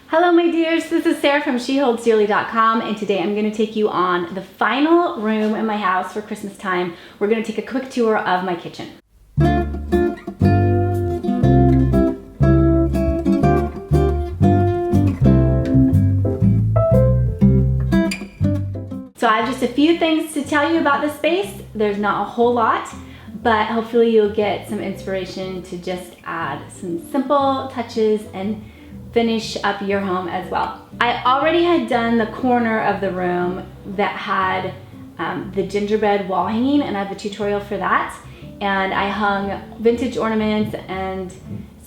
Hello my dears, this is Sarah from SheHoldSdearly.com, and today I'm going to take you on the final room in my house for Christmas time. We're going to take a quick tour of my kitchen. So I have just a few things to tell you about this space. There's not a whole lot, but hopefully you'll get some inspiration to just add some simple touches and finish up your home as well. I already had done the corner of the room that had the gingerbread wall hanging, and I have a tutorial for that. And I hung vintage ornaments and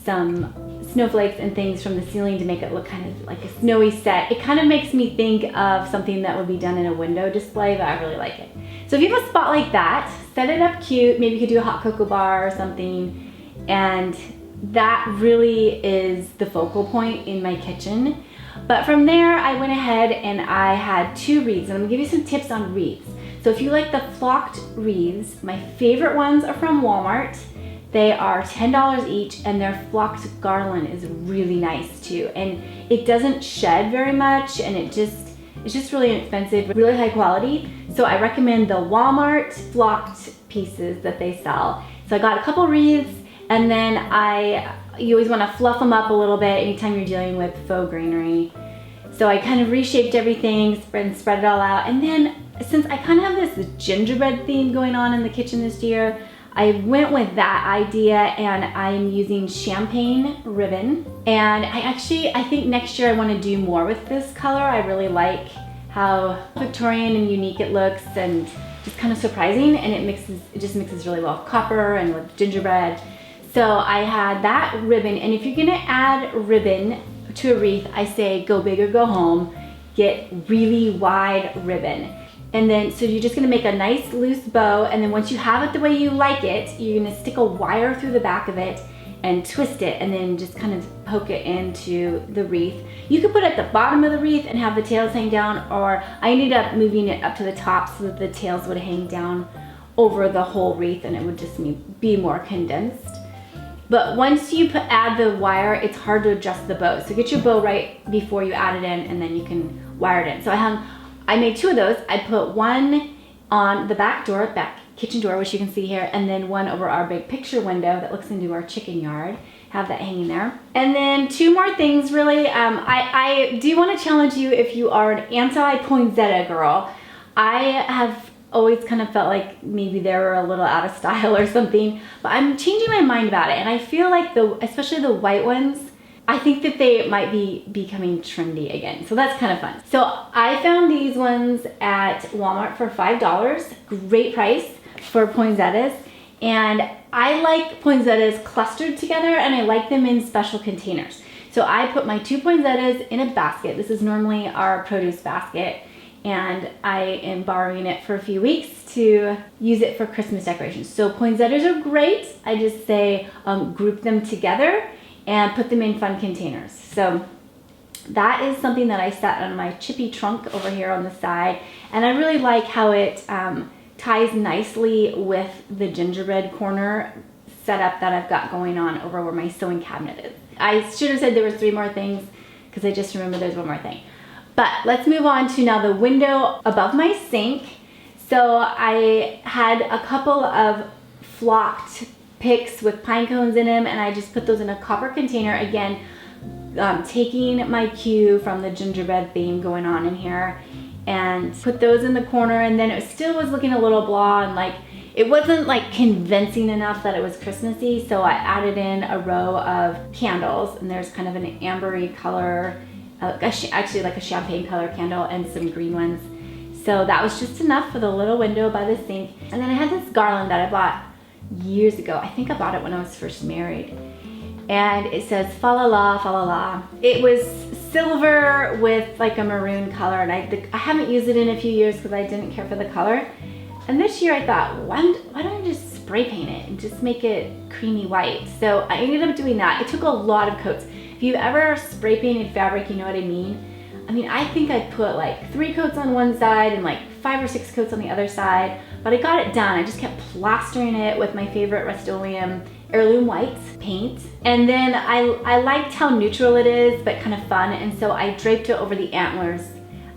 some snowflakes and things from the ceiling to make it look kind of like a snowy set. It kind of makes me think of something that would be done in a window display, but I really like it. So if you have a spot like that, set it up cute. Maybe you could do a hot cocoa bar or something, and that really is the focal point in my kitchen. But from there, I went ahead and I had two wreaths, and I'm gonna give you some tips on wreaths. So if you like the flocked wreaths, my favorite ones are from Walmart. They are $10 each, and their flocked garland is really nice too. And it doesn't shed very much, and it's just really inexpensive, really high quality. So I recommend the Walmart flocked pieces that they sell. So I got a couple wreaths, and then you always want to fluff them up a little bit anytime you're dealing with faux greenery. So I kind of reshaped everything and spread it all out. And then since I kind of have this gingerbread theme going on in the kitchen this year, I went with that idea, and I'm using champagne ribbon. And I think next year I want to do more with this color. I really like how Victorian and unique it looks, and just kind of surprising, and it just mixes really well with copper and with gingerbread. So I had that ribbon, and if you're gonna add ribbon to a wreath, I say go big or go home. Get really wide ribbon. And then, so you're just gonna make a nice loose bow, and then once you have it the way you like it, you're gonna stick a wire through the back of it and twist it, and then just kind of poke it into the wreath. You could put it at the bottom of the wreath and have the tails hang down, or I ended up moving it up to the top so that the tails would hang down over the whole wreath, and it would just be more condensed. But once you add the wire, it's hard to adjust the bow. So get your bow right before you add it in, and then you can wire it in. So I made two of those. I put one on the back kitchen door, which you can see here, and then one over our big picture window that looks into our chicken yard. Have that hanging there. And then two more things really. I do want to challenge you if you are an anti-poinsettia girl. I have always kind of felt like maybe they were a little out of style or something, but I'm changing my mind about it, and I feel like especially the white ones, I think that they might be becoming trendy again. So that's kind of fun. So I found these ones at Walmart for $5. Great price for poinsettias. And I like poinsettias clustered together, and I like them in special containers. So I put my two poinsettias in a basket. This is normally our produce basket, and I am borrowing it for a few weeks to use it for Christmas decorations. So poinsettias are great. I just say group them together and put them in fun containers. So that is something that I set on my chippy trunk over here on the side, and I really like how it ties nicely with the gingerbread corner setup that I've got going on over where my sewing cabinet is. I should have said there were three more things, because I just remembered there's one more thing. But let's move on to now the window above my sink. So I had a couple of flocked picks with pine cones in them, and I just put those in a copper container. Again, taking my cue from the gingerbread theme going on in here, and put those in the corner. And then it still was looking a little blah, and it wasn't convincing enough that it was Christmassy. So I added in a row of candles, and there's kind of an ambery color, actually like a champagne color candle, and some green ones. So that was just enough for the little window by the sink. And then I had this garland that I bought years ago. I think I bought it when I was first married, and it says fa la la, fa la la. It was silver with like a maroon color, and I haven't used it in a few years because I didn't care for the color. And this year I thought, why don't I just spray paint it and just make it creamy white? So I ended up doing that. It took a lot of coats. If you've ever spray painted fabric, you know what I mean. I think I put like 3 coats on one side and like 5 or 6 coats on the other side, but I got it done. I just kept plastering it with my favorite Rust-Oleum heirloom whites paint. And then I liked how neutral it is, but kind of fun. And so I draped it over the antlers,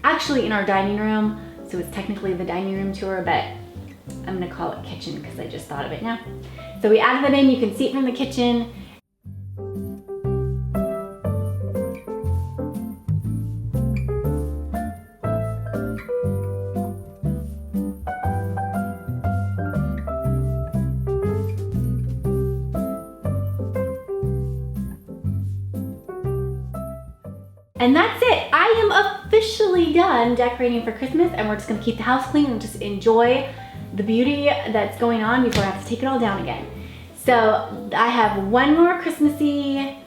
actually in our dining room. So it's technically the dining room tour, but I'm gonna call it kitchen because I just thought of it now. So we added that in, you can see it from the kitchen. And that's it. I am officially done decorating for Christmas, and we're just gonna keep the house clean and just enjoy the beauty that's going on before I have to take it all down again. So I have one more Christmassy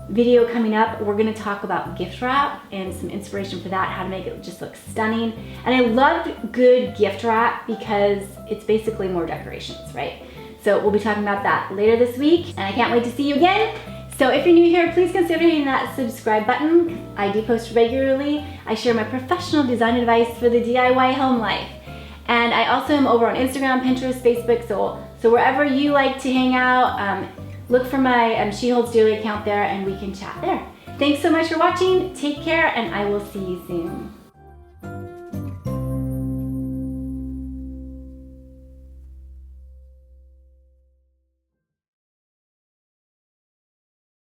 video coming up. We're gonna talk about gift wrap and some inspiration for that, how to make it just look stunning. And I loved good gift wrap because it's basically more decorations, right? So we'll be talking about that later this week, and I can't wait to see you again. So if you're new here, please consider hitting that subscribe button. I do post regularly. I share my professional design advice for the DIY home life. And I also am over on Instagram, Pinterest, Facebook, so wherever you like to hang out, look for my She Holds Dearly account there and we can chat there. Thanks so much for watching. Take care, and I will see you soon.